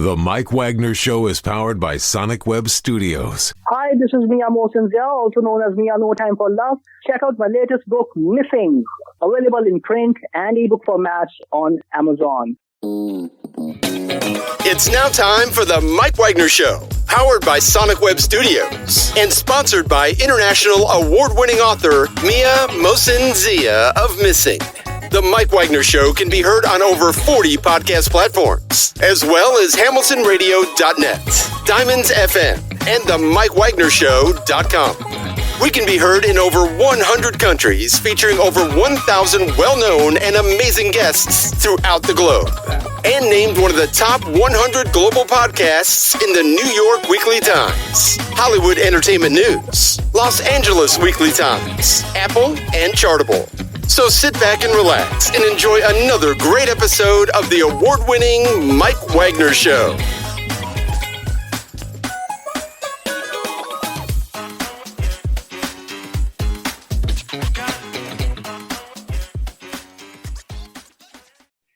The Mike Wagner Show is powered by Sonic Web Studios. Hi, this is Mia Mosinzia, also known as Mia No Time for Love. Check out my latest book, Missing, available in print and ebook formats on Amazon. It's now time for the Mike Wagner Show, powered by Sonic Web Studios and sponsored by international award-winning author Mia Mosinzia of Missing. The Mike Wagner Show can be heard on over 40 podcast platforms, as well as hamiltonradio.net, Diamonds FM, and themikewagnershow.com. We can be heard in over 100 countries, featuring over 1,000 well-known and amazing guests throughout the globe. And named one of the top 100 global podcasts in the New York Weekly Times, Hollywood Entertainment News, Los Angeles Weekly Times, Apple, and Chartable. So sit back and relax and enjoy another great episode of the award-winning Mike Wagner Show.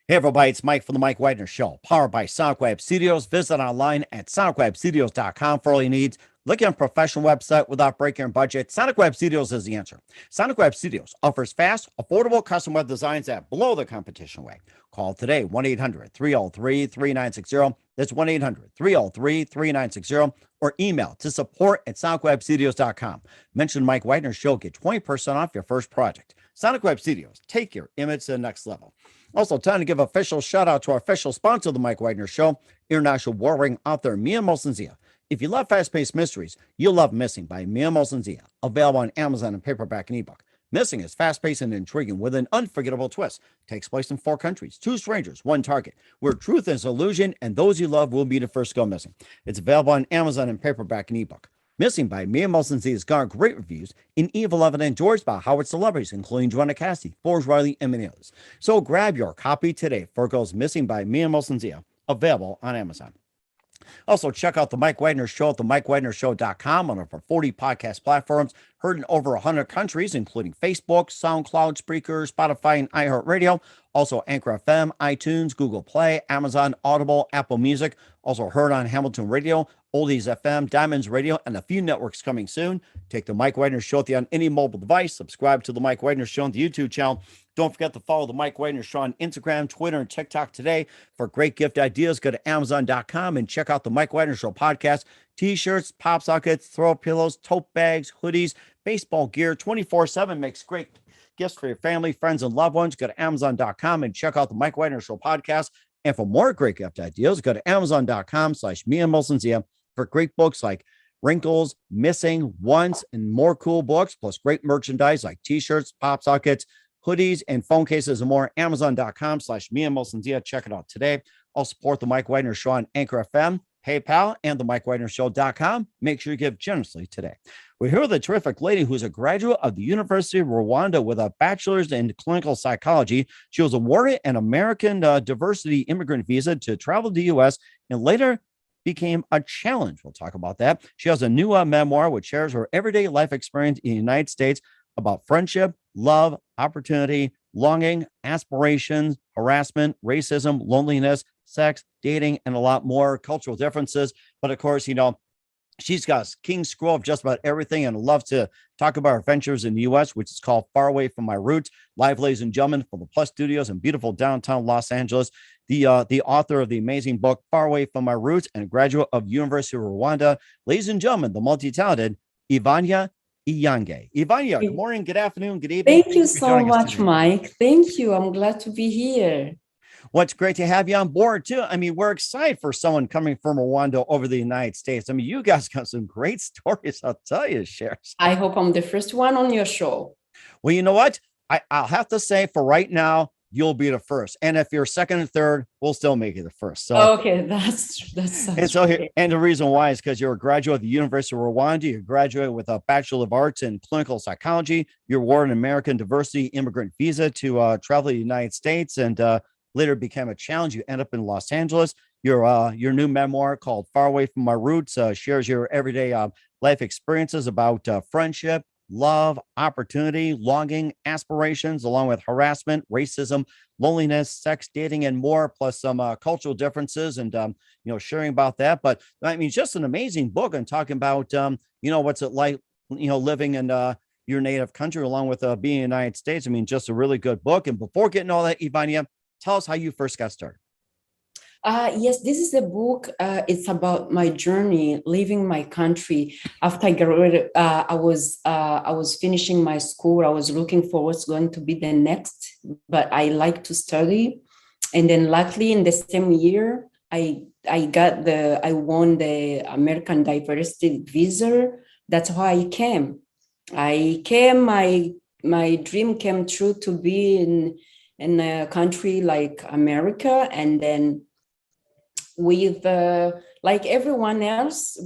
Hey everybody, it's Mike from the Mike Wagner Show, powered by Sonic Web Studios. Visit online at sonicwebstudios.com for all your needs. Looking at a professional website without breaking your budget? Sonic Web Studios is the answer. Sonic Web Studios offers fast, affordable custom web designs that blow the competition away. Call today, 1-800-303-3960. That's 1-800-303-3960. Or email to support@sonicwebstudios.com. Mention Mike Wagner Show, get 20% off your first project. Sonic Web Studios, take your image to the next level. Also, time to give official shout out to our official sponsor of the Mike Wagner Show, international warring author Mia Mosinzia. If you love fast-paced mysteries, you'll love Missing by Mia Mosinzia, available on Amazon in paperback and ebook. Missing is fast-paced and intriguing with an unforgettable twist. Takes place in 4 countries, 2 strangers, 1 target, where truth is illusion and those you love will be the first to go missing. It's available on Amazon in paperback and ebook. Missing by Mia Mosinzia has garnered great reviews in Evil Evan enjoyed by Howard celebrities, including Joanna Cassidy, Forrest Riley, and many others. So grab your copy today for Girls Missing by Mia Mosinzia, available on Amazon. Also, check out The Mike Wagner Show at themikewagnershow.com on over 40 podcast platforms, heard in over 100 countries, including Facebook, SoundCloud, Spreaker, Spotify, and iHeartradio. Also, Anchor FM, iTunes, Google Play, Amazon, Audible, Apple Music. Also heard on Hamilton Radio, Oldies FM, Diamonds Radio, and a few networks coming soon. Take The Mike Wagner Show on any mobile device. Subscribe to The Mike Wagner Show on the YouTube channel. Don't forget to follow The Mike Wagner Show on Instagram, Twitter, and TikTok today. For great gift ideas, go to Amazon.com and check out The Mike Wagner Show podcast. T-shirts, pop sockets, throw pillows, tote bags, hoodies, baseball gear, 24/7 makes great gifts for your family, friends, and loved ones. Go to Amazon.com and check out The Mike Wagner Show podcast. And for more great gift ideas, go to Amazon.com/Mia Mosinzia for great books like Wrinkles, Missing, Once, and more cool books, plus great merchandise like T-shirts, pop sockets, hoodies, and phone cases and more. Amazon.com/Mia Mosinzia. Check it out today. I'll support the Mike Wagner Show on Anchor FM, PayPal, and themikewagnershow.com. Make sure you give generously today. We're here with a terrific lady who's a graduate of the University of Rwanda with a bachelor's in clinical psychology. She was awarded an American Diversity Immigrant Visa to travel to the U.S. and later became a challenge. We'll talk about that. She has a new memoir which shares her everyday life experience in the United States about friendship, love, opportunity, longing, aspirations, harassment, racism, loneliness, sex, dating, and a lot more, cultural differences. But of course, she's got a king scroll of just about everything and loves to talk about her ventures in the U.S., which is called Faraway From My Roots. Live, ladies and gentlemen, from the Plus Studios in beautiful downtown Los Angeles, the author of the amazing book, Faraway From My Roots, and a graduate of University of Rwanda. Ladies and gentlemen, the multi-talented Ivania Inyange. Ivania, good morning, good afternoon, good evening. Thank you so much, Mike. Thank you. I'm glad to be here. Well, it's great to have you on board, too. I mean, we're excited for someone coming from Rwanda over the United States. I mean, you guys got some great stories, I'll tell you, share. I hope I'm the first one on your show. Well, you know what? I'll have to say for right now, you'll be the first. And if you're second and third, we'll still make you the first. So okay, that's and so here, and the reason why is because you're a graduate of the University of Rwanda. You're a graduate with a Bachelor of Arts in Clinical Psychology. You're awarded an American Diversity Immigrant Visa to travel to the United States, and later became a challenge. You end up in Los Angeles. Your new memoir called Faraway From My Roots shares your everyday life experiences about friendship, love, opportunity, longing, aspirations, along with harassment, racism, loneliness, sex, dating, and more, plus some cultural differences and, sharing about that. But I mean, just an amazing book and talking about, what's it like, living in your native country along with being in the United States. I mean, just a really good book. And before getting all that, Ivania, tell us how you first got started. Yes, this is a book. It's about my journey leaving my country. After I graduated, I was finishing my school. I was looking for what's going to be the next, but I like to study. And then luckily in the same year, I won the American Diversity Visa. That's how I came. My dream came true to be in a country like America, and then with like everyone else,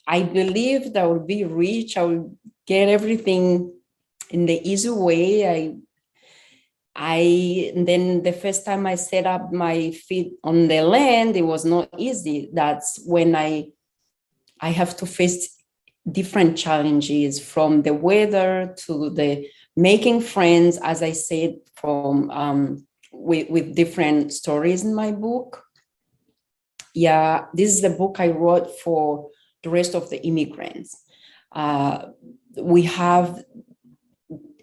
I believed I would be rich. I would get everything in the easy way. And then the first time I set up my feet on the land, it was not easy. That's when I have to face different challenges, from the weather to the making friends, as I said, from with different stories in my book. Yeah, this is the book I wrote for the rest of the immigrants.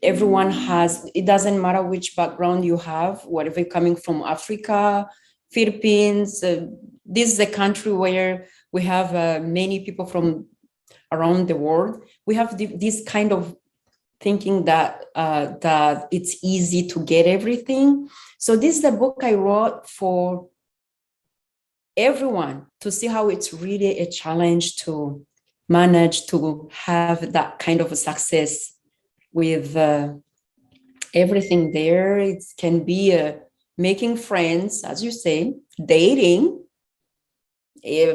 Everyone has, it doesn't matter which background you have, whatever you're coming from, Africa, Philippines. This is a country where we have many people from around the world. We have this kind of thinking that it's easy to get everything. So this is the book I wrote for everyone to see how it's really a challenge to manage to have that kind of a success with everything there. It can be making friends, as you say, dating,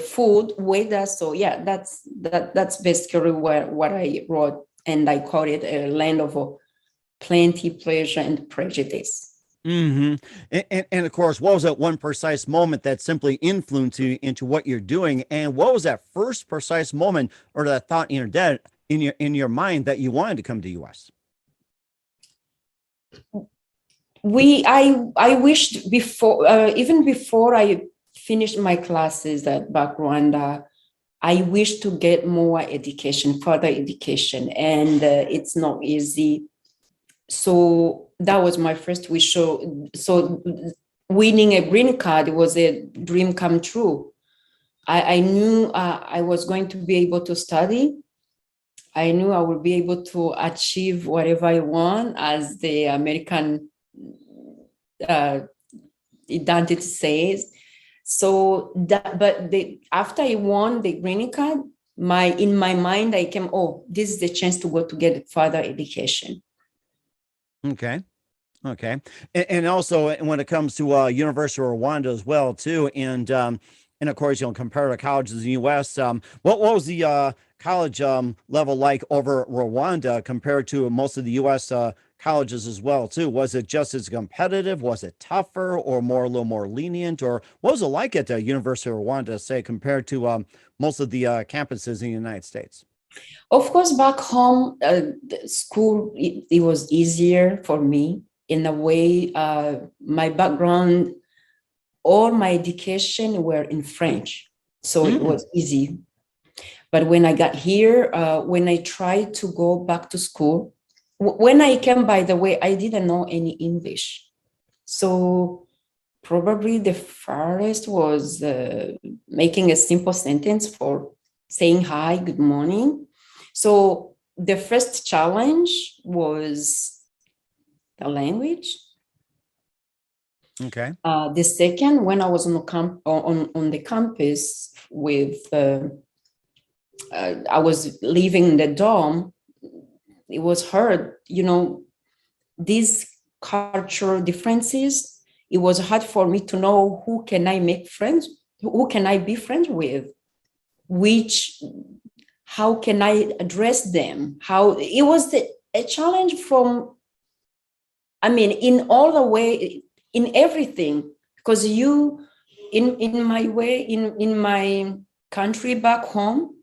food, weather. So yeah, that's basically what I wrote, and I call it a land of plenty, pleasure, and prejudice. Mm-hmm. And of course, what was that one precise moment that simply influenced you into what you're doing? And what was that first precise moment or that thought in your mind that you wanted to come to US? I wished before, even before I finished my classes at back Rwanda, I wished to get more education, further education, and it's not easy. So that was my first wish. So winning a green card was a dream come true. I knew I was going to be able to study. I knew I would be able to achieve whatever I want, as the American identity says. So after I won the green card, in my mind I came, this is the chance to go to get further education. Okay. And also when it comes to University of Rwanda as well too, and of course, comparative colleges in the U.S., what was the college level like over Rwanda compared to most of the U.S. Colleges as well too? Was it just as competitive? Was it tougher or a little more lenient? Or what was it like at the University of Rwanda, say, compared to most of the campuses in the United States? Of course, back home, the school, it was easier for me in a way. My background, all my education were in French, so it was easy. But when I got here, when I tried to go back to school, when I came, by the way, I didn't know any English. So probably the farthest was making a simple sentence for saying hi, good morning. So the first challenge was the language. Okay. The second, when I was on the campus with, I was living in the dorm, it was hard, these cultural differences. It was hard for me to know who can I make friends, who can I be friends with, how can I address them? It was a challenge in all the way, in everything, because in my country back home,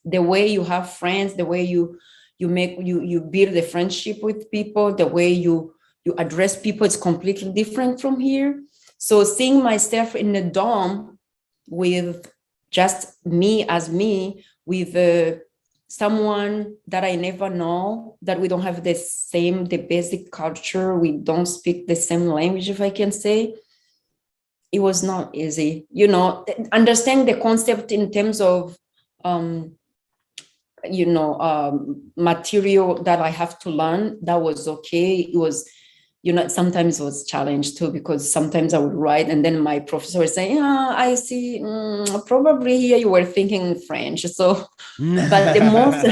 the way you have friends, the way you build a friendship with people, the way you address people is completely different from here. So seeing myself in a dorm with just me as me, with someone that I never know, that we don't have the basic culture, we don't speak the same language, if I can say. It was not easy, understanding the concept in terms of, material that I have to learn. That was okay. It was, sometimes it was challenge too, because sometimes I would write and then my professor would say, I see, probably here you were thinking French. So, but the most,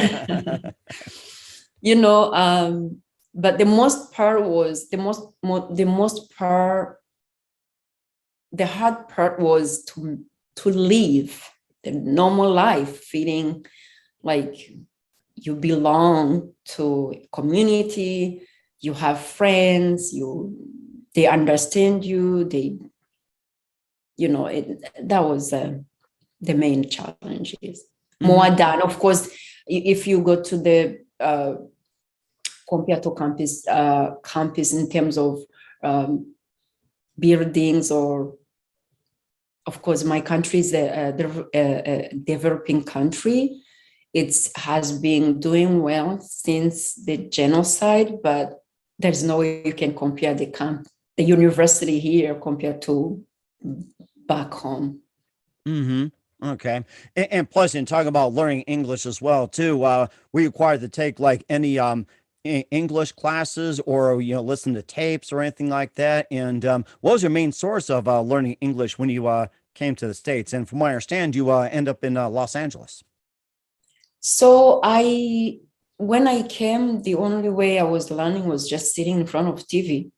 but the most part was, the hard part was to live the normal life, feeling like you belong to a community, you have friends, they understand you, that was the main challenges. More than, of course, if you go to the compared to campus in terms of buildings, or of course my country is a developing country. It has been doing well since the genocide, but there's no way you can compare the university here compared to back home. Mm-hmm. Okay. And plus, in talking about learning English as well, too, were you required to take like any English classes, or listen to tapes or anything like that? And what was your main source of learning English when you came to the States? And from what I understand, you end up in Los Angeles. So when I came, the only way I was learning was just sitting in front of TV.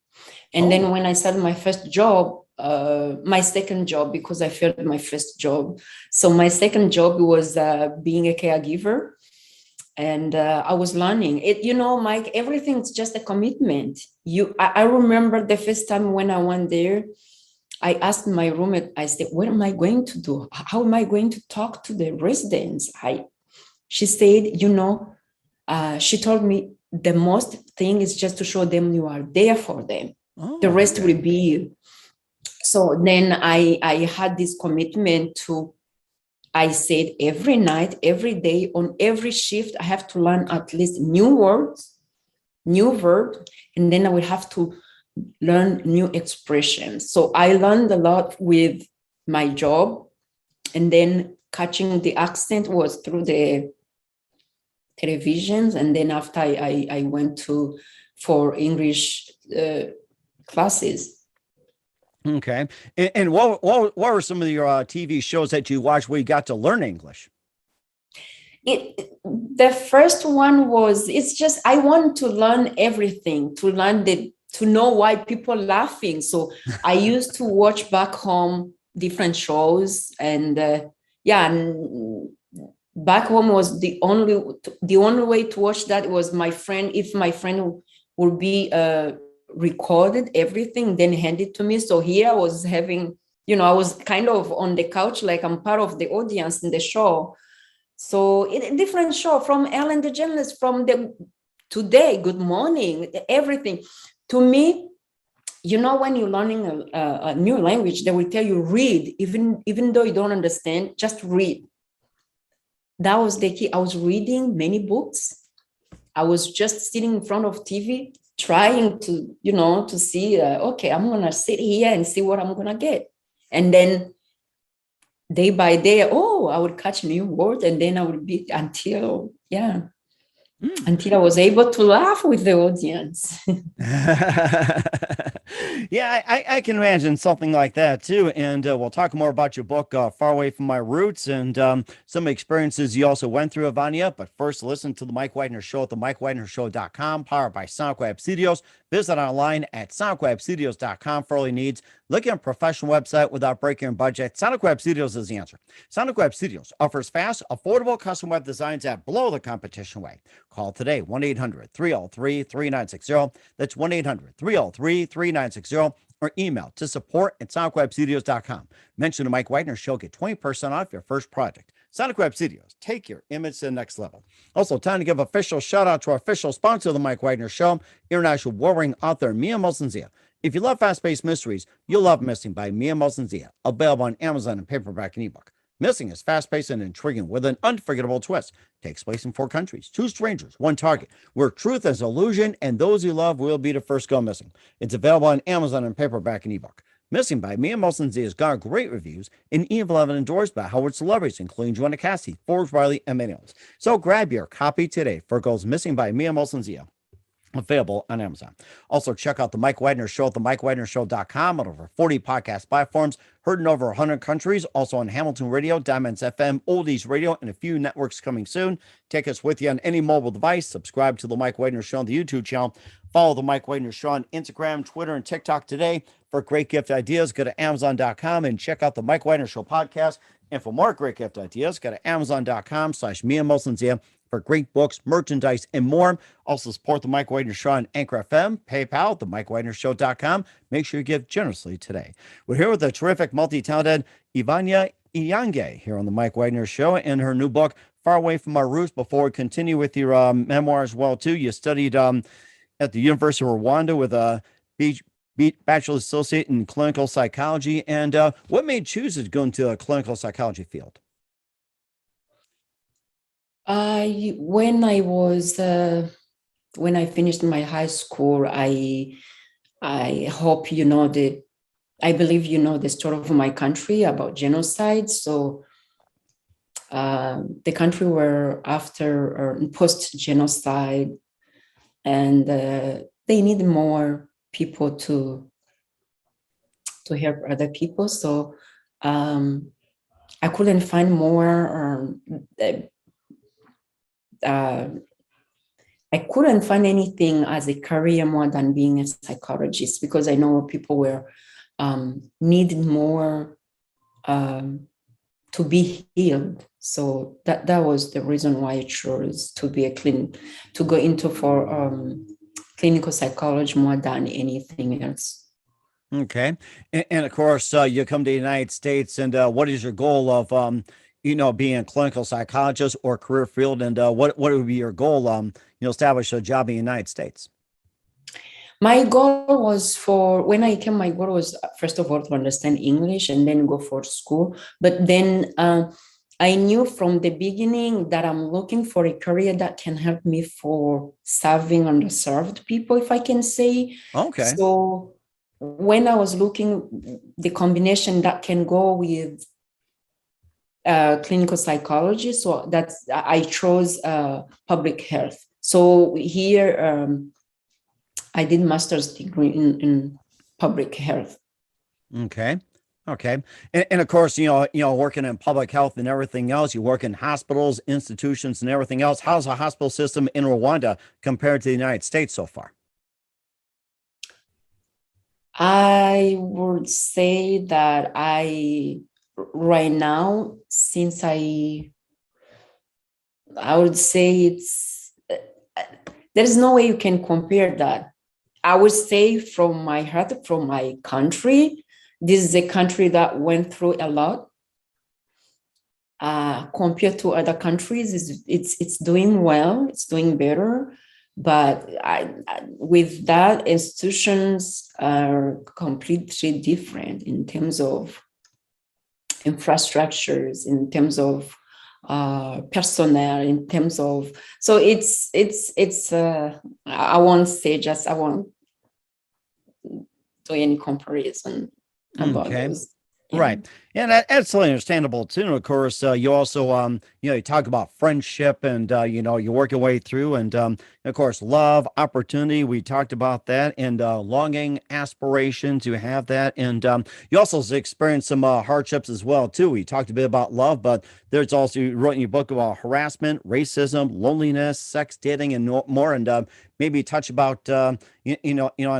And then when I started my first job, my second job, because I failed my first job. So my second job was being a caregiver. And I was learning it, Mike, everything's just a commitment. I remember the first time when I went there, I asked my roommate, I said, what am I going to do? How am I going to talk to the residents? She said, she told me the most thing is just to show them you are there for them. The rest will be you. So then I had this commitment I said every night, every day, on every shift, I have to learn at least new words, new verbs, and then I will have to learn new expressions. So I learned a lot with my job, and then catching the accent was through the televisions. And then after I went for English classes. Okay. And what were some of your TV shows that you watched where you got to learn English? The first one was, it's just, I want to learn everything, to know why people are laughing. So I used to watch back home different shows, and and back home was the only way to watch that was my friend. If my friend would be recorded everything, then hand it to me. So here I was having, I was kind of on the couch, like I'm part of the audience in the show. So a different show, from Ellen DeGeneres, from the Today, Good Morning, everything. To me, when you're learning a new language, they will tell you read, even though you don't understand, just read. That was the key. I was reading many books. I was just sitting in front of TV, trying to, to see, okay, I'm going to sit here and see what I'm going to get. And then day by day, I would catch new words, and then I would be until I was able to laugh with the audience. Yeah, I can imagine something like that too. And we'll talk more about your book, Faraway From My Roots, and some experiences you also went through, Ivania. But first, listen to The Mike Wagner Show at themikewagnershow.com, powered by SonicWeb Studios. Visit online at sonicwebstudios.com for all your needs. Look at a professional website without breaking your budget. SonicWeb Studios is the answer. SonicWeb Studios offers fast, affordable custom web designs that blow the competition away. Call today, 1-800-303-3960. That's 1-800-303-3960. Or email to support@sonicwebstudios.com. Mention the Mike Wagner Show. Get 20% off your first project. Sonic Web Studios, take your image to the next level. Also, time to give official shout out to our official sponsor of the Mike Wagner Show, international warring author Mia Molson-Zia. If you love fast-paced mysteries, you'll love Missing by Mia Molson-Zia, available on Amazon in paperback and ebook. Missing is fast-paced and intriguing with an unforgettable twist. Takes place in 4 countries, 2 strangers, 1 target, where truth is illusion and those you love will be the first go missing. It's available on Amazon in paperback and ebook. Missing by Mia Molson-Zia has got great reviews and even endorsed by Howard celebrities, including Joanna Cassie, Forbes Riley, and many others. So grab your copy today for Goes Missing by Mia Molson-Zia, available on Amazon. Also, check out The Mike Wagner Show at themikewagnershow.com on over 40 podcast platforms, heard in over 100 countries, also on Hamilton Radio, Diamonds FM, Oldies Radio, and a few networks coming soon. Take us with you on any mobile device. Subscribe to The Mike Wagner Show on the YouTube channel. Follow The Mike Wagner Show on Instagram, Twitter, and TikTok today. For great gift ideas, go to Amazon.com and check out The Mike Wagner Show podcast. And for more great gift ideas, go to Amazon.com/Mia Molson-Zia for great books, merchandise, and more. Also support The Mike Wagner Show on Anchor FM, PayPal, themikewagnershow.com. Make sure you give generously today. We're here with the terrific, multi-talented Ivania Inyange here on The Mike Wagner Show and her new book, Faraway From My Roots. Before we continue with your memoir as well, too, you studied at the University of Rwanda with a bachelor's associate in clinical psychology. And what made you choose to go into a clinical psychology field? When I finished my high school, I hope you know I believe you know the story of my country about genocide. So the country were after post-genocide, and they need more people to help other people. So I couldn't find more. I couldn't find anything as a career more than being a psychologist, because I know people were needing more to be healed. So that was the reason why I chose to be to go into clinical psychology more than anything else. Okay. And of course, you come to the United States, and what is your goal of, being a clinical psychologist or career field? And what would be your goal, establish a job in the United States? My goal was my goal was, first of all, to understand English and then go for school. But then I knew from the beginning that I'm looking for a career that can help me for serving underserved people, if I can say. Okay. So when I was looking, the combination that can go with clinical psychology, so I chose public health. So here I did master's degree in public health. Okay. And of course, working in public health and everything else, you work in hospitals, institutions, and everything else. How's the hospital system in Rwanda compared to the United States so far? I would say that right now, since I would say there's no way you can compare that. I would say from my heart, from my country, this is a country that went through a lot. Compared to other countries, it's doing well, it's doing better. But with that, institutions are completely different in terms of infrastructures, in terms of personnel, in terms of, so it's I won't do any comparison about those. Yeah. Right. And that's totally understandable too. And of course, you also, you talk about friendship and, you work your way through, and of course, love, opportunity. We talked about that, and longing, aspirations. You have that. And you also experienced some hardships as well too. We talked a bit about love, but there's also, you wrote in your book about harassment, racism, loneliness, sex, dating, and more. And maybe touch about, on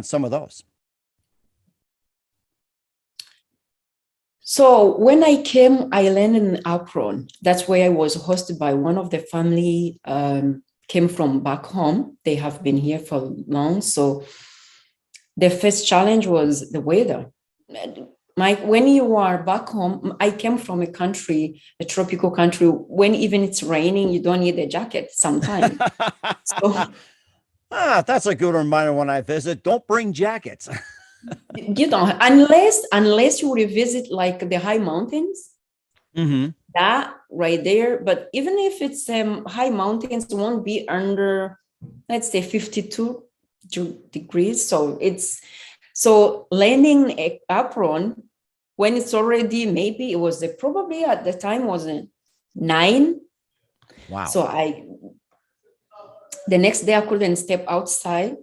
some of those. So when I came, I landed in Akron. That's where I was hosted by one of the family, came from back home. They have been here for long. So the first challenge was the weather. Mike, when you are back home, I came from a country, a tropical country. When even it's raining, you don't need a jacket sometimes. So That's a good reminder when I visit. Don't bring jackets. you don't, unless you revisit like the high mountains, that right there. But even if it's high mountains, it won't be under, let's say 52 degrees. So landing a apron when it's already, maybe it was probably at the time was 9. Wow. So the next day I couldn't step outside.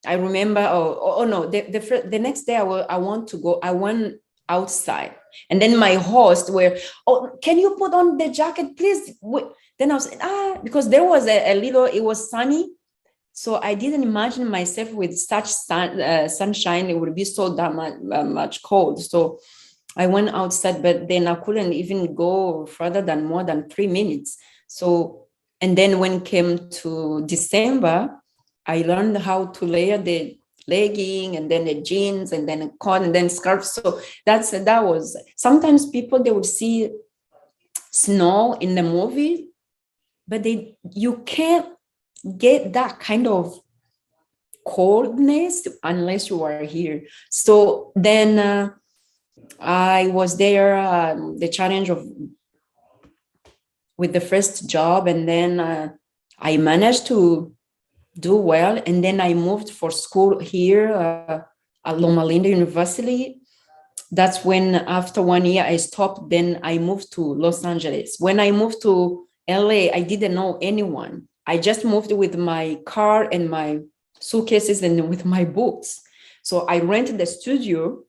I remember, no, the next day I went outside, and then my host can you put on the jacket, please? Then I was because there was it was sunny. So I didn't imagine myself with such sunshine, it would be so much cold. So I went outside, but then I couldn't even go further than more than 3 minutes. So, and then when it came to December, I learned how to layer the legging and then the jeans and then a coat and then scarf. So that was, sometimes people, they would see snow in the movie, but you can't get that kind of coldness unless you are here. So then I was there, the challenge with the first job, and then I managed to do well, and then I moved for school here at Loma Linda University. That's when after 1 year I stopped. Then I moved to Los Angeles. When I moved to LA, I didn't know anyone. I just moved with my car and my suitcases and with my books. So I rented the studio.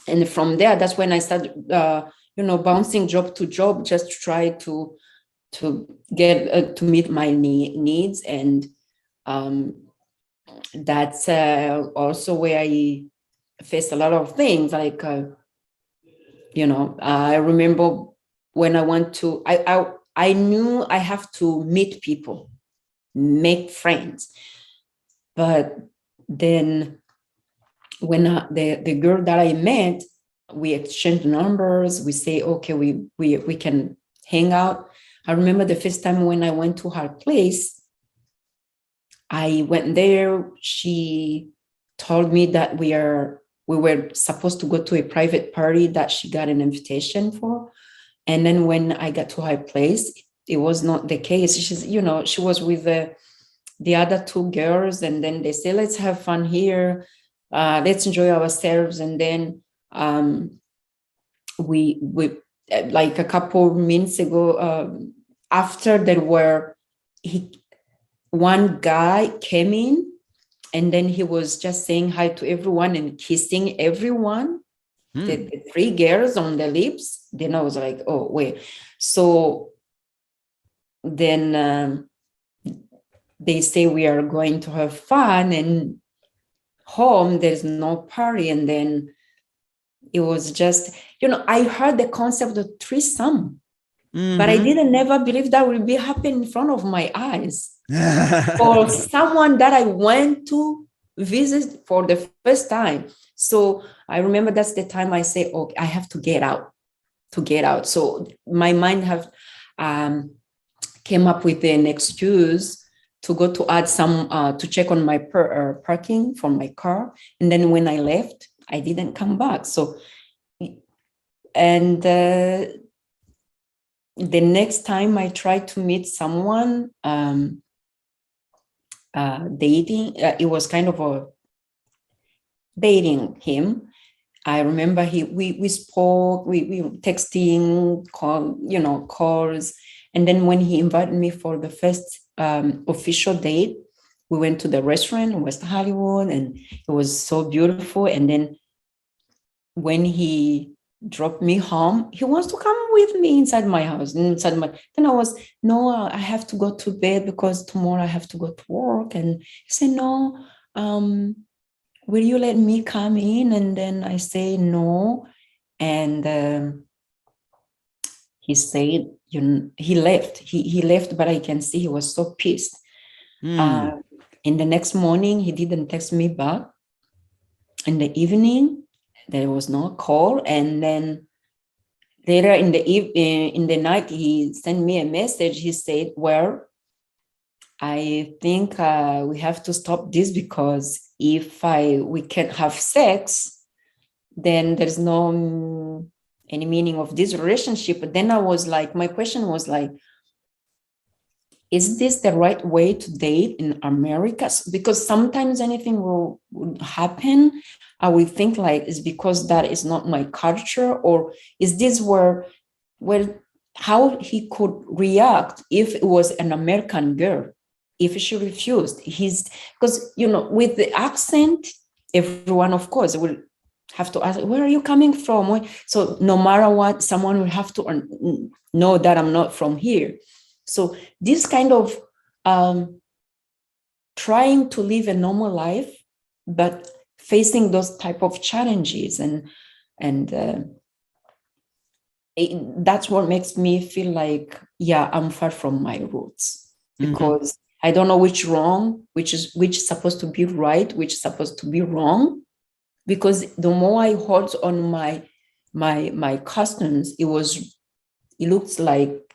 And from there, that's when I started, bouncing job to job, just to try to get to meet my needs. And that's also where I faced a lot of things. Like, I remember when I went to, I knew I have to meet people, make friends. But then when the girl that I met, we exchanged numbers. We say, okay, we can hang out. I remember the first time when I went to her place, I went there. She told me that we were supposed to go to a private party that she got an invitation for. And then when I got to her place, it was not the case. She was with the other 2 girls, and then they say, let's have fun here. Let's enjoy ourselves. And then we like a couple minutes ago, after there were, one guy came in, and then he was just saying hi to everyone and kissing everyone, the 3 girls on the lips. Then I was like, oh, wait. So then they say we are going to have fun, and home there's no party. And then it was just, I heard the concept of threesome, but I didn't never believe that would be happening in front of my eyes. Or someone that I went to visit for the first time. So I remember that's the time I say, okay, I have to get out. So my mind have came up with an excuse to go to add some, to check on my parking for my car. And then when I left, I didn't come back. So, and the next time I tried to meet someone, dating, it was kind of a dating him. I remember we spoke, we texting, calls. And then when he invited me for the first official date, we went to the restaurant in West Hollywood, and it was so beautiful. And then when he dropped me home, he wants to come with me inside my house. Then I was, no, I have to go to bed because tomorrow I have to go to work. And he said, no, will you let me come in? And then I say no. And he said, he left. He left, but I can see he was so pissed. In the next morning, he didn't text me back. In the evening, there was no call. And then later in the night, he sent me a message. He said, well, I think we have to stop this, because if we can't have sex, then there's no any meaning of this relationship. But then I was like, my question was like, is this the right way to date in America? Because sometimes anything will happen. I will think like, it's because that is not my culture, or is this where how he could react if it was an American girl, if she refused. Because, with the accent, everyone, of course, will have to ask, where are you coming from? So no matter what, someone will have to know that I'm not from here. So this kind of trying to live a normal life, but facing those type of challenges, and that's what makes me feel like, yeah, I'm far from my roots, because I don't know which is supposed to be right, which is supposed to be wrong. Because the more I hold on my customs, it looks like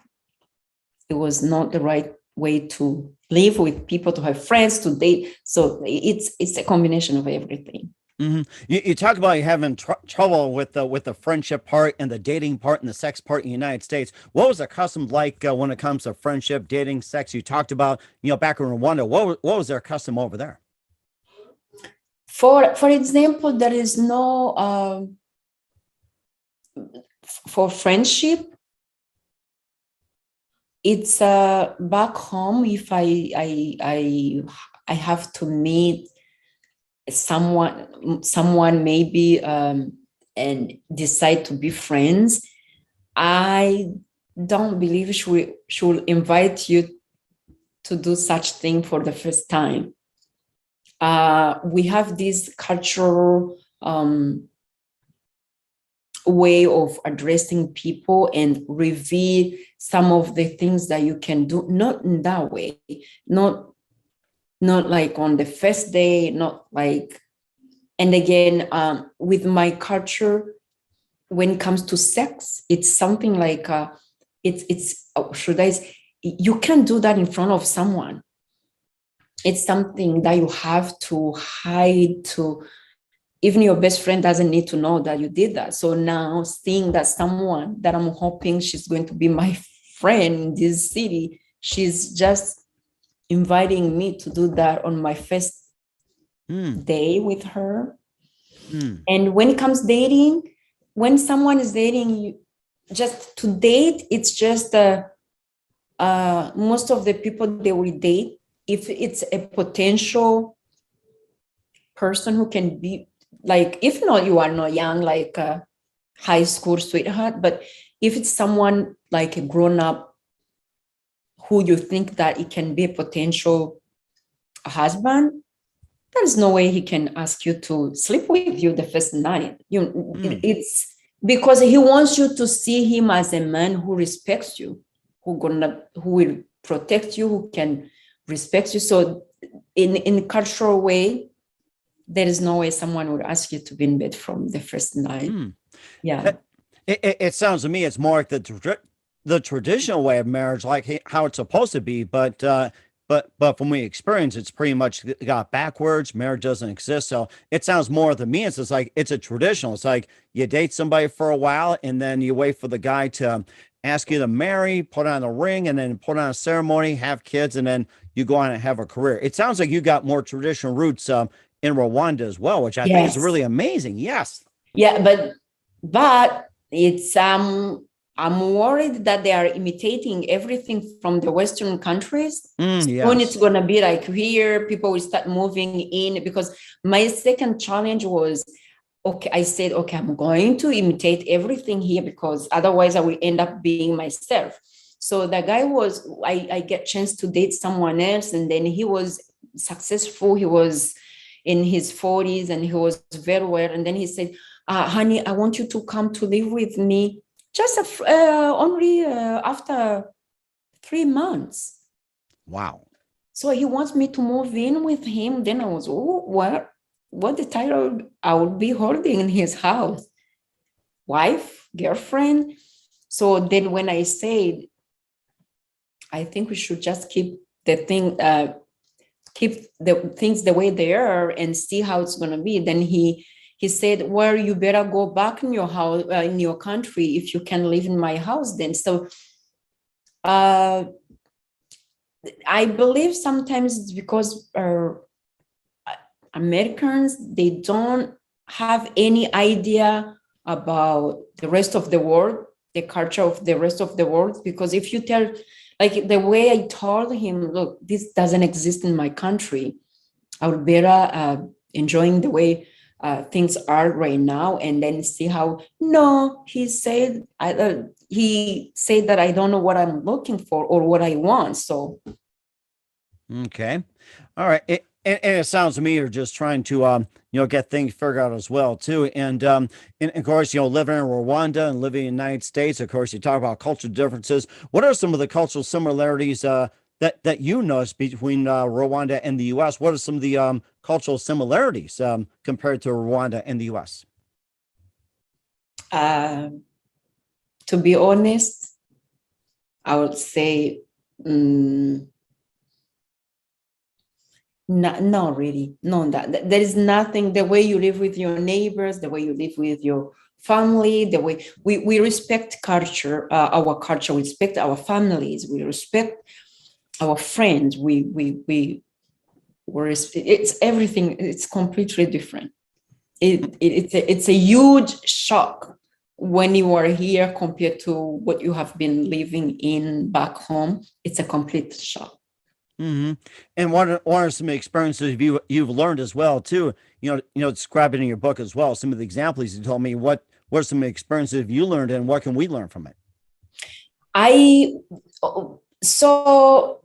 it was not the right way to live with people, to have friends, to date. So it's a combination of everything. You talk about you having trouble with the friendship part and the dating part and the sex part in the United States. What was the custom like when it comes to friendship, dating, sex? You talked about, back in Rwanda. What was their custom over there? For example, there is no for friendship. It's back home. If I have to meet someone maybe and decide to be friends, I don't believe she will invite you to do such thing for the first time. We have this cultural way of addressing people and reveal some of the things that you can do, not in that way, not like on the first day, not like, and again, with my culture, when it comes to sex, it's something like, you can't do that in front of someone. It's something that you have to hide even your best friend doesn't need to know that you did that. So now seeing that someone that I'm hoping she's going to be my friend in this city, she's just inviting me to do that on my first day with her. And when it comes dating, when someone is dating you, just to date, it's just most of the people they will date, if it's a potential person who can be like, if not, you are not young, like a high school sweetheart, but if it's someone like a grown-up who you think that it can be a potential husband, there's no way he can ask you to sleep with you the first night. It's because he wants you to see him as a man who respects you, who will protect you, who can respect you. So in cultural way, there is no way someone would ask you to be in bed from the first night. Yeah. It sounds to me it's more like the traditional way of marriage, like how it's supposed to be. But from my experience, it's pretty much got backwards. Marriage doesn't exist. So it sounds more to me, it's like it's a traditional. It's like you date somebody for a while and then you wait for the guy to ask you to marry, put on a ring, and then put on a ceremony, have kids, and then you go on and have a career. It sounds like you got more traditional roots in Rwanda as well, which I think is really amazing. Yes. Yeah, but it's I'm worried that they are imitating everything from the Western countries. Soon it's going to be like here, people will start moving in, because my second challenge was, I said, I'm going to imitate everything here, because otherwise I will end up being myself. So the guy I get chance to date someone else, and then he was successful. He was in his 40s and he was very well. And then he said, honey, I want you to come to live with me just only after 3 months. Wow. So he wants me to move in with him. Then I was, what? what the title I would be holding in his house, wife, girlfriend. So then when I said, I think we should just keep the things the way they are and see how it's going to be. Then he said, well, you better go back in your house, in your country, if you can live in my house then. So I believe sometimes it's because Americans, they don't have any idea about the rest of the world, the culture of the rest of the world. Because if you tell, like the way I told him, look, this doesn't exist in my country, I would better enjoying the way things are right now, and then see how. No, he said that I don't know what I'm looking for or what I want. So, okay, all right. And it sounds to me you're just trying to get things figured out as well too. And of course, living in Rwanda and living in the United States, of course, you talk about cultural differences. What are some of the cultural similarities that you notice between Rwanda and the U.S.? What are some of the cultural similarities compared to Rwanda and the U.S.? To be honest, I would say not really. No, that there is nothing. The way you live with your neighbors, the way you live with your family, the way we respect culture, our culture, we respect our families, we respect our friends, it's everything. It's completely different. It's a huge shock when you are here compared to what you have been living in back home. It's a complete shock. Mm-hmm. And what are some experiences you've learned as well too? Describe it in your book as well. Some of the examples you told me. What are some experiences you learned, and what can we learn from it? So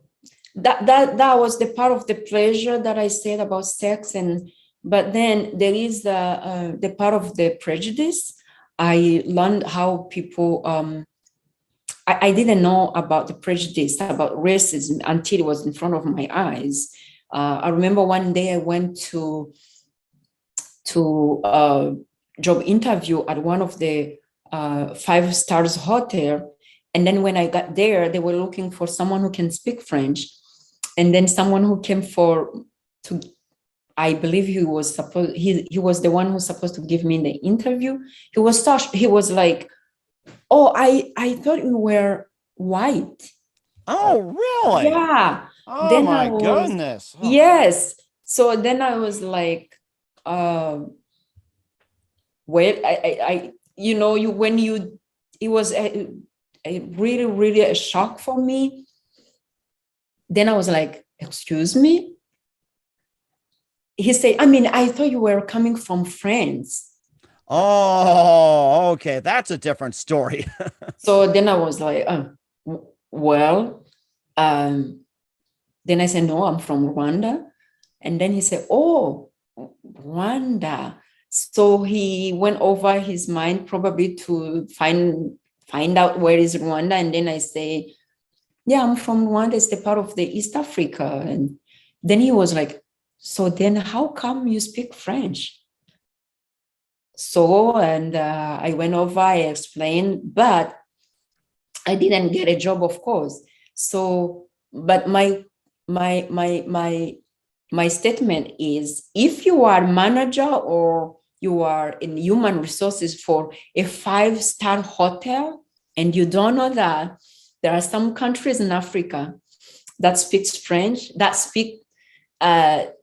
that was the part of the pleasure that I said about sex, but then there is the part of the prejudice. I learned how people. I didn't know about the prejudice about racism until it was in front of my eyes. I remember one day I went to a job interview at one of the 5 stars hotel, and then when I got there, they were looking for someone who can speak French, and then someone who came I believe he was the one who was supposed to give me the interview. He was like, oh, I thought you were white. Oh, really? Yeah. Oh, then my goodness. Oh. Yes. So then I was like, well, it was a really, really a shock for me. Then I was like, excuse me? He said, I thought you were coming from France. Oh, okay. That's a different story. So then I was like, well, then I said, no, I'm from Rwanda. And then he said, oh, Rwanda. So he went over his mind probably to find out where is Rwanda. And then I say, yeah, I'm from Rwanda. It's the part of the East Africa. And then he was like, so then how come you speak French? So, and I went over, I explained, but I didn't get a job, of course. So, but my statement is, if you are manager or you are in human resources for a 5-star hotel and you don't know that there are some countries in Africa that speak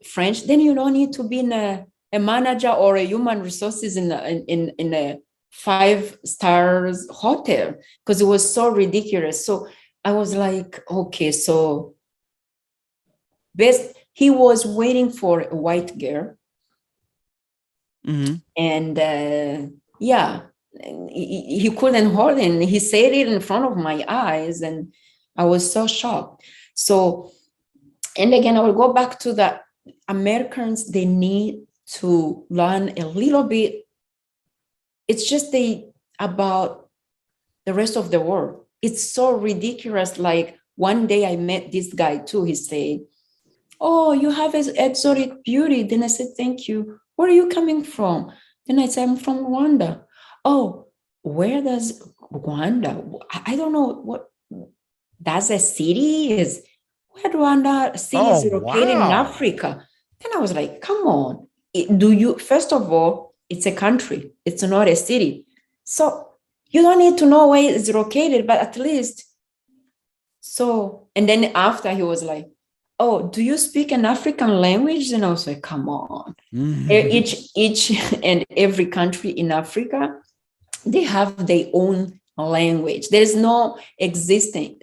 French, then you don't need to be in a manager or a human resources in a 5-star hotel, because it was so ridiculous. So I was like, okay, so he was waiting for a white girl. Mm-hmm. And he couldn't hold it. He said it in front of my eyes, and I was so shocked. So, and again, I will go back to the Americans. They need to learn a little bit. It's just about the rest of the world. It's so ridiculous. Like one day I met this guy too. He said, oh, you have exotic beauty. Then I said, thank you. where are you coming from? Then I said, I'm from Rwanda. Oh, where does Rwanda? I don't know what that's a city is. Where Rwanda city is located in wow. Africa. Then I was like, come on. First of all, it's a country. It's not a city. So you don't need to know where it's located, but at least. So, and then after he was like, oh, do you speak an African language? And I was like, come on. Each and every country in Africa, they have their own language. There's no existing.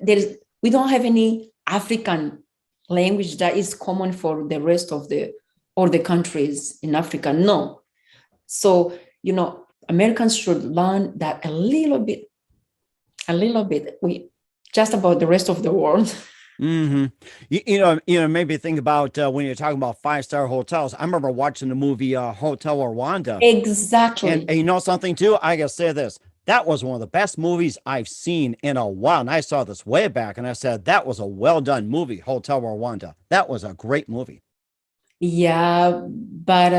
We don't have any African language that is common for the rest of the countries in Africa. No. So, Americans should learn that a little bit. We just about the rest of the world. Mm-hmm. Maybe think about when you're talking about 5-star hotels. I remember watching the movie Hotel Rwanda. Exactly. And you know something too? I gotta say this. That was one of the best movies I've seen in a while. And I saw this way back and I said, that was a well done movie, Hotel Rwanda. That was a great movie. Yeah, but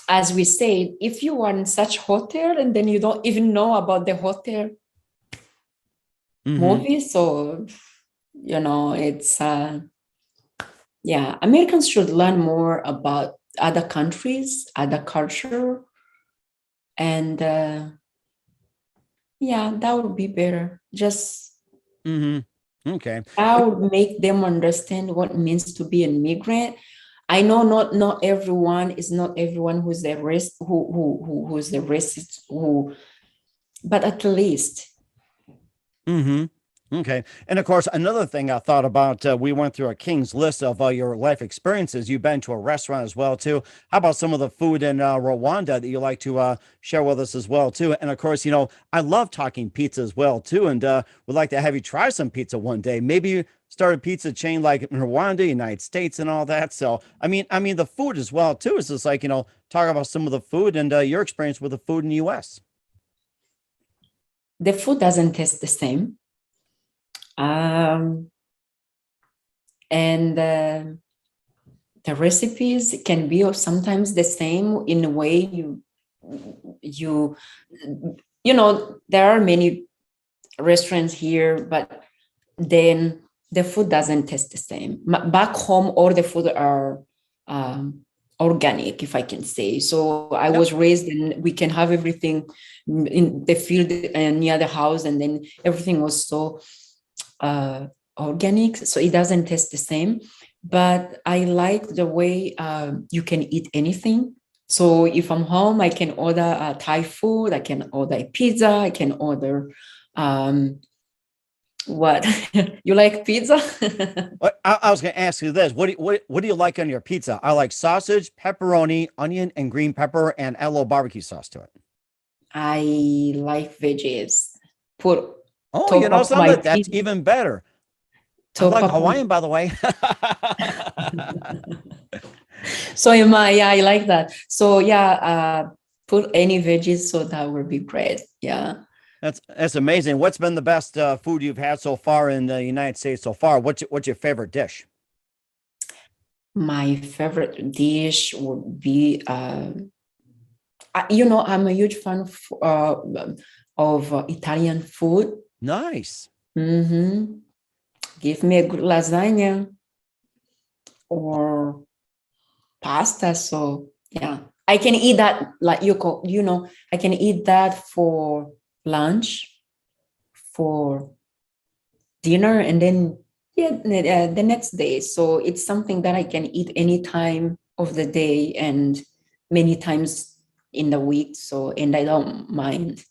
as we said, if you are in such hotel and then you don't even know about the hotel movie, so it's Americans should learn more about other countries, other culture, and that would be better. Just okay, that would make them understand what it means to be an immigrant. I know not everyone is not everyone who's the racist who's the racist but at least. Okay. And of course, another thing I thought about, we went through a King's list of your life experiences. You've been to a restaurant as well, too. How about some of the food in Rwanda that you like to share with us as well, too? And of course, I love talking pizza as well, too. And would like to have you try some pizza one day. Maybe start a pizza chain like in Rwanda, United States and all that. So, I mean, the food as well, too. It's just like, talk about some of the food and your experience with the food in the U.S. The food doesn't taste the same. And the recipes can be sometimes the same in a way there are many restaurants here, but then the food doesn't taste the same. Back home, all the food are organic, if I can say. So I was raised and we can have everything in the field near the house, and then everything was so organic, so it doesn't taste the same. But I like the way you can eat anything. So if I'm home, I can order Thai food, I can order a pizza, I can order what you like pizza? I was going to ask you this. What do you like on your pizza? I like sausage, pepperoni, onion, and green pepper, and add a little barbecue sauce to it. I like veggies. Put something that's even better. I like Hawaiian, by the way. So I like that. So put any veggies, so that would be great. Yeah. That's amazing. What's been the best food you've had so far in the United States so far? What's your favorite dish? My favorite dish would be, I'm a huge fan of Italian food. Nice. Give me a good lasagna or pasta. So I can eat that like I can eat that for lunch, for dinner, and then the next day. So it's something that I can eat any time of the day and many times in the week. So, and I don't mind.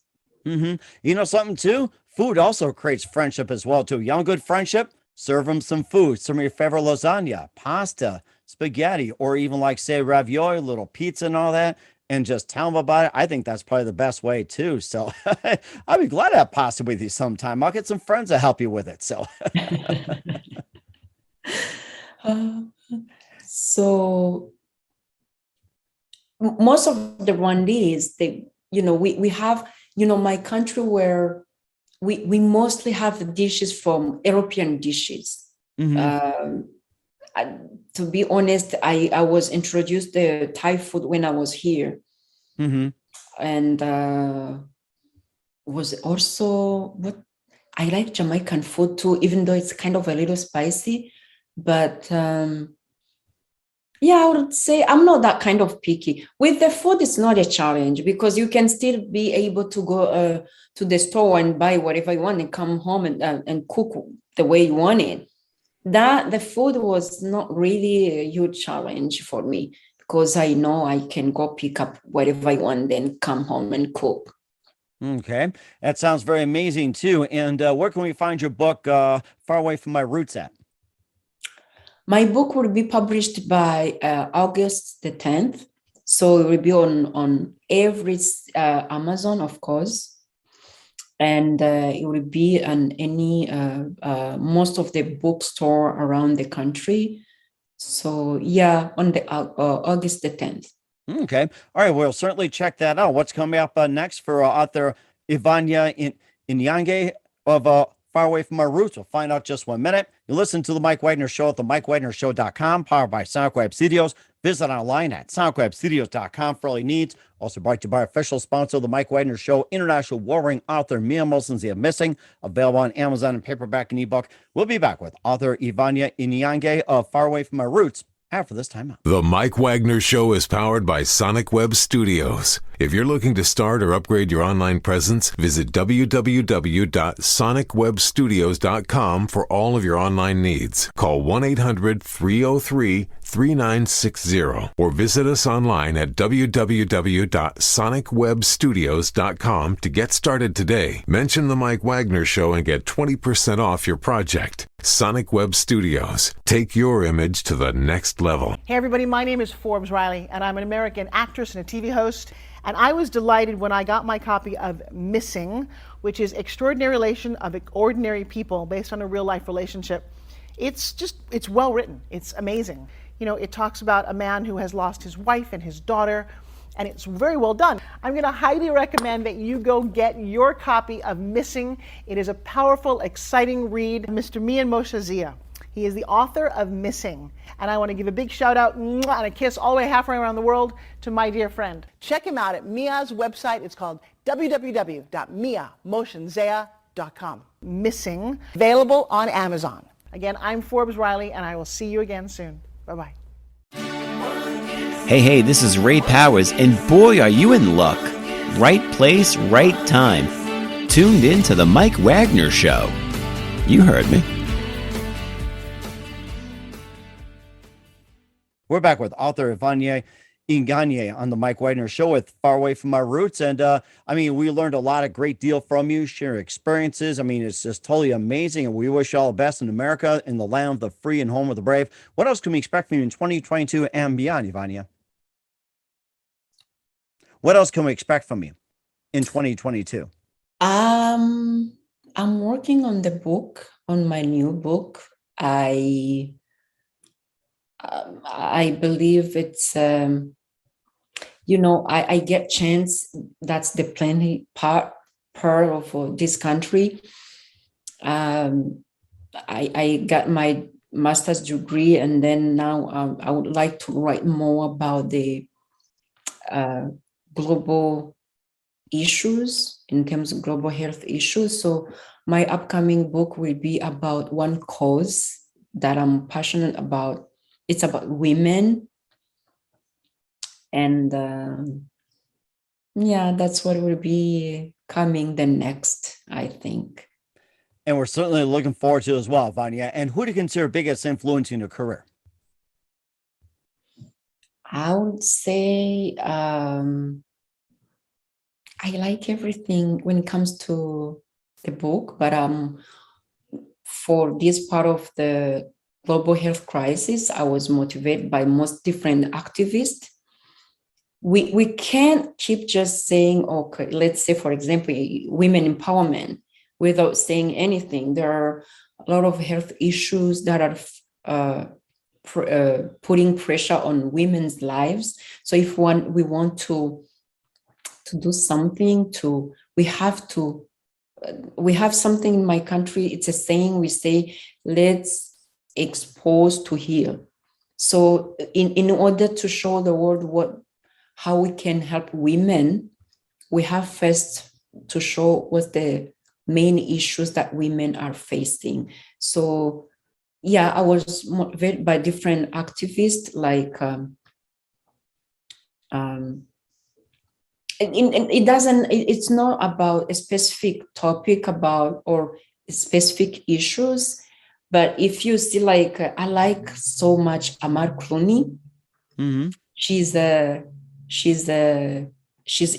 Something too? Food also creates friendship as well too. You want good friendship? Serve them some food, some of your favorite lasagna, pasta, spaghetti, or even like say ravioli, little pizza and all that, and just tell them about it. I think that's probably the best way too. So I'll be glad to have pasta with you sometime. I'll get some friends to help you with it. So, so most of the Rwandese, we have, my country where we mostly have dishes from European dishes. To be honest, I was introduced to Thai food when I was here. Mm-hmm. And was also what I like Jamaican food too, even though it's kind of a little spicy. But yeah, I would say I'm not that kind of picky. With the food, it's not a challenge because you can still be able to go to the store and buy whatever you want and come home and cook the way you want it. That the food was not really a huge challenge for me because I know I can go pick up whatever I want, then come home and cook. Okay. That sounds very amazing too. And where can we find your book, Faraway From My Roots at? My book will be published by August the 10th. So it will be on every Amazon, of course. And it will be on any most of the bookstore around the country. So yeah, on the August the 10th. Okay. All right. We'll certainly check that out. What's coming up next for author Ivania Inyange of Faraway From My Roots? We'll find out just 1 minute. You listen to The Mike Wagner Show at themikewagnershow.com, powered by SoundWeb Studios. Visit online at soundwebstudios.com for all your needs. Also brought to you by official sponsor of The Mike Wagner Show, international warring author Mia Molson's The Missing, available on Amazon and paperback and ebook. We'll be back with author Ivania Inyange of Faraway From My Roots after this time out. The Mike Wagner Show is powered by Sonic Web Studios. If you're looking to start or upgrade your online presence, visit www.sonicwebstudios.com for all of your online needs. Call 1-800-303-3960 or visit us online at www.sonicwebstudios.com to get started today. Mention The Mike Wagner Show and get 20% off your project. Sonic Web Studios. Take your image to the next level. Hey everybody, my name is Forbes Riley and I'm an American actress and a TV host. And I was delighted when I got my copy of Missing, which is Extraordinary Relation of Ordinary People based on a real life relationship. It's well written. It's amazing. You know, it talks about a man who has lost his wife and his daughter, and it's very well done. I'm going to highly recommend that you go get your copy of Missing. It is a powerful, exciting read. Mr. Mian Moshe Zia. He is the author of Missing. And I want to give a big shout out and a kiss all the way halfway around the world to my dear friend. Check him out at Mia's website. It's called www.miamotionzea.com. Missing, available on Amazon. Again, I'm Forbes Riley, and I will see you again soon. Bye-bye. Hey, this is Ray Powers, and boy, are you in luck. Right place, right time. Tuned in to The Mike Wagner Show. You heard me. We're back with author Ivania Inyange on the Mike Wagner Show with Faraway From My Roots. And we learned a great deal from you, share experiences. It's just totally amazing. And we wish you all the best in America, in the land of the free and home of the brave. What else can we expect from you in 2022 and beyond, Ivania? What else can we expect from you in 2022? I'm working on my new book. I believe it's, I get chance. That's the plenty part of this country. I got my master's degree, and then now I would like to write more about the global issues in terms of global health issues. So my upcoming book will be about one cause that I'm passionate about. It's about women. And that's what will be coming the next, I think. And we're certainly looking forward to it as well, Vanya. And who do you consider biggest influence in your career? I would say I like everything when it comes to the book, but for this part of the global health crisis, I was motivated by most different activists. We can't keep just saying, okay, let's say, for example, women empowerment without saying anything. There are a lot of health issues that are putting pressure on women's lives. So if we want to do something, we have something in my country. It's a saying we say, let's exposed to heal. So in order to show the world how we can help women, we have first to show what's the main issues that women are facing. So yeah, I was motivated by different activists, like it's not about a specific topic or specific issues, but if you see, like, I like so much Amar Clooney. Mm-hmm. She's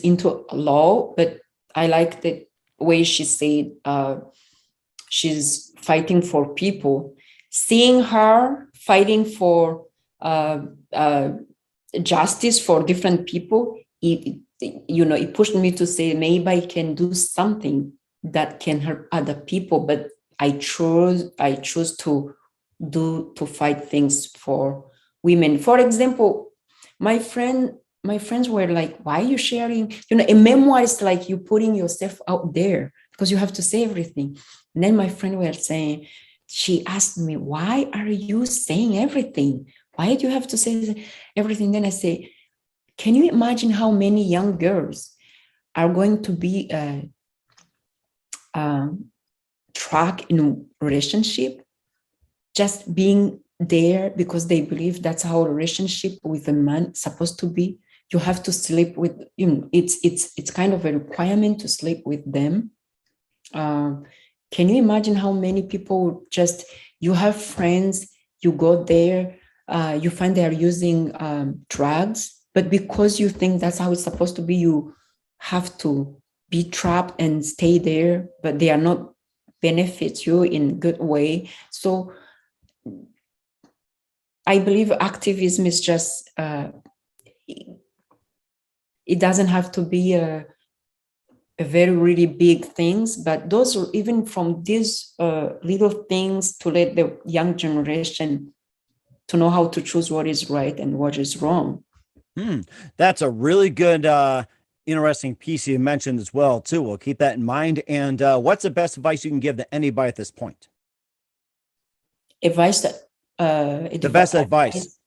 into law, but I like the way she said she's fighting for people. Seeing her fighting for justice for different people, it pushed me to say, maybe I can do something that can help other people. But I choose to fight things for women. For example, my friends were like, why are you sharing? A memoir is like you putting yourself out there because you have to say everything. And then my friend were saying, she asked me, why are you saying everything? Why do you have to say everything? Then I say, can you imagine how many young girls are going to be trapped in a relationship, just being there because they believe that's how a relationship with a man is supposed to be? You have to sleep with, it's kind of a requirement to sleep with them. Can you imagine how many people you have friends, you go there, you find they are using drugs, but because you think that's how it's supposed to be, you have to be trapped and stay there, but they are not benefit you in a good way. So I believe activism is just, it doesn't have to be a very, really big things, but those are even from these little things to let the young generation to know how to choose what is right and what is wrong. That's a really good, interesting piece you mentioned as well, too. We'll keep that in mind. And what's the best advice you can give to anybody at this point? The best advice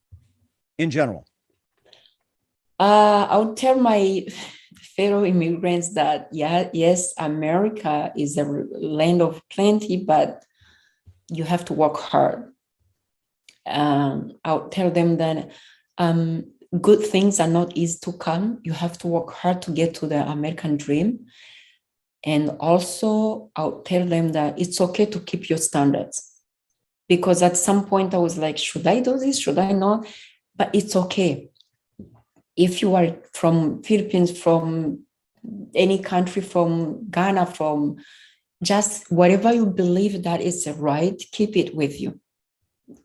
in general. I would tell my fellow immigrants that, yes, America is a land of plenty, but you have to work hard. I'll tell them that good things are not easy to come. You have to work hard to get to the American dream. And also, I'll tell them that it's okay to keep your standards. Because at some point I was like, should I do this? Should I not? But it's okay. If you are from Philippines, from any country, from Ghana, from just whatever you believe that is right, keep it with you.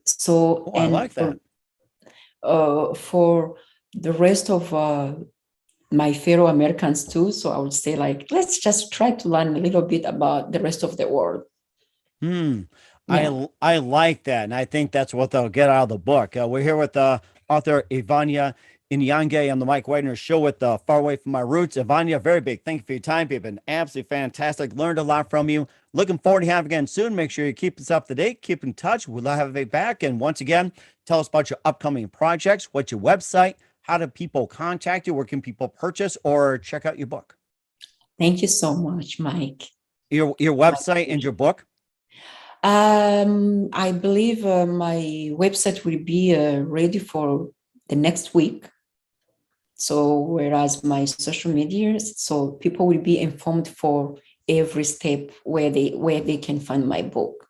So, I like that. For the rest of my fellow Americans too, so I would say, like, let's just try to learn a little bit about the rest of the world. Yeah. I like that, and I think that's what they'll get out of the book. We're here with author Ivania Inyange on the Mike Wagner Show with Faraway From My Roots. Ivania, very big thank you for your time. You've been absolutely fantastic. Learned a lot from you. Looking forward to having you again soon. Make sure you keep us up to date. Keep in touch. We'll have you back. And once again, tell us about your upcoming projects. What's your website? How do people contact you? Where can people purchase or check out your book? Thank you so much, Mike. Your website and your book? I believe my website will be ready for the next week. So whereas my social media, so people will be informed for every step where they can find my book.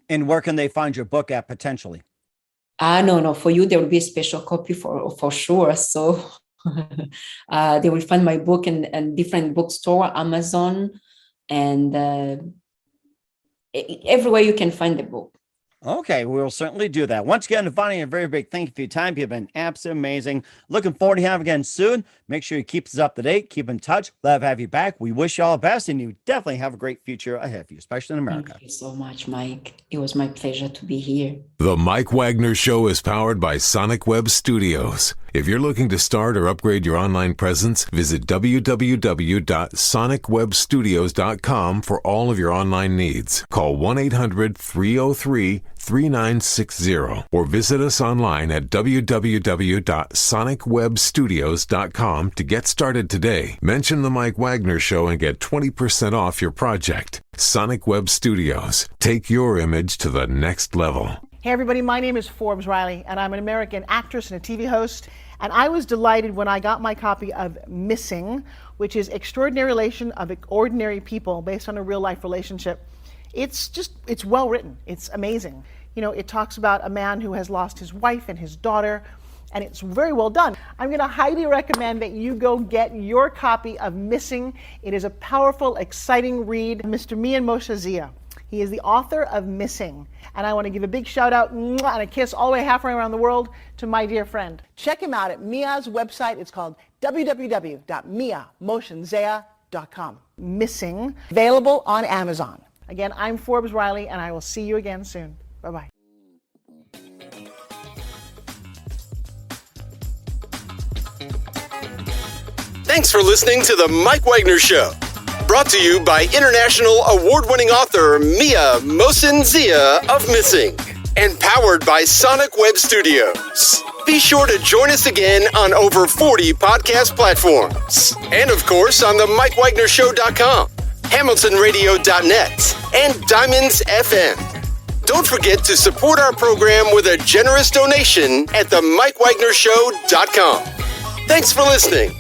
And where can they find your book at potentially? No, for you there will be a special copy for sure. So they will find my book in different bookstore, Amazon, and everywhere you can find the book. Okay, we'll certainly do that. Once again, Ivania, a very big thank you for your time. You've been absolutely amazing. Looking forward to having you again soon. Make sure you keep us up to date. Keep in touch. Love to have you back. We wish you all the best, and you definitely have a great future ahead of you, especially in America. Thank you so much, Mike. It was my pleasure to be here. The Mike Wagner Show is powered by Sonic Web Studios. If you're looking to start or upgrade your online presence, visit www.sonicwebstudios.com for all of your online needs. Call 1-800-303-37 888-478-3960 or visit us online at www.sonicwebstudios.com to get started today. Mention The Mike Wagner Show and get 20% off your project. Sonic Web Studios. Take your image to the next level. Hey everybody, my name is Forbes Riley, and I'm an American actress and a TV host. And I was delighted when I got my copy of Missing, which is Extraordinary Relation of Ordinary People based on a real life relationship. It's well written. It's amazing. You know, it talks about a man who has lost his wife and his daughter, and it's very well done. I'm going to highly recommend that you go get your copy of Missing. It is a powerful, exciting read. Mr. Mian Moshe Zia. He is the author of Missing. And I want to give a big shout out and a kiss all the way halfway around the world to my dear friend. Check him out at Mia's website. It's called www.miamoshenzea.com. Missing, available on Amazon. Again, I'm Forbes Riley, and I will see you again soon. Bye-bye. Thanks for listening to The Mike Wagner Show. Brought to you by international award-winning author Mia Mohsen-Zia of Missing. And powered by Sonic Web Studios. Be sure to join us again on over 40 podcast platforms. And of course on themikewagnershow.com, hamiltonradio.net, and Diamonds FM. Don't forget to support our program with a generous donation at themikewagnershow.com. Thanks for listening.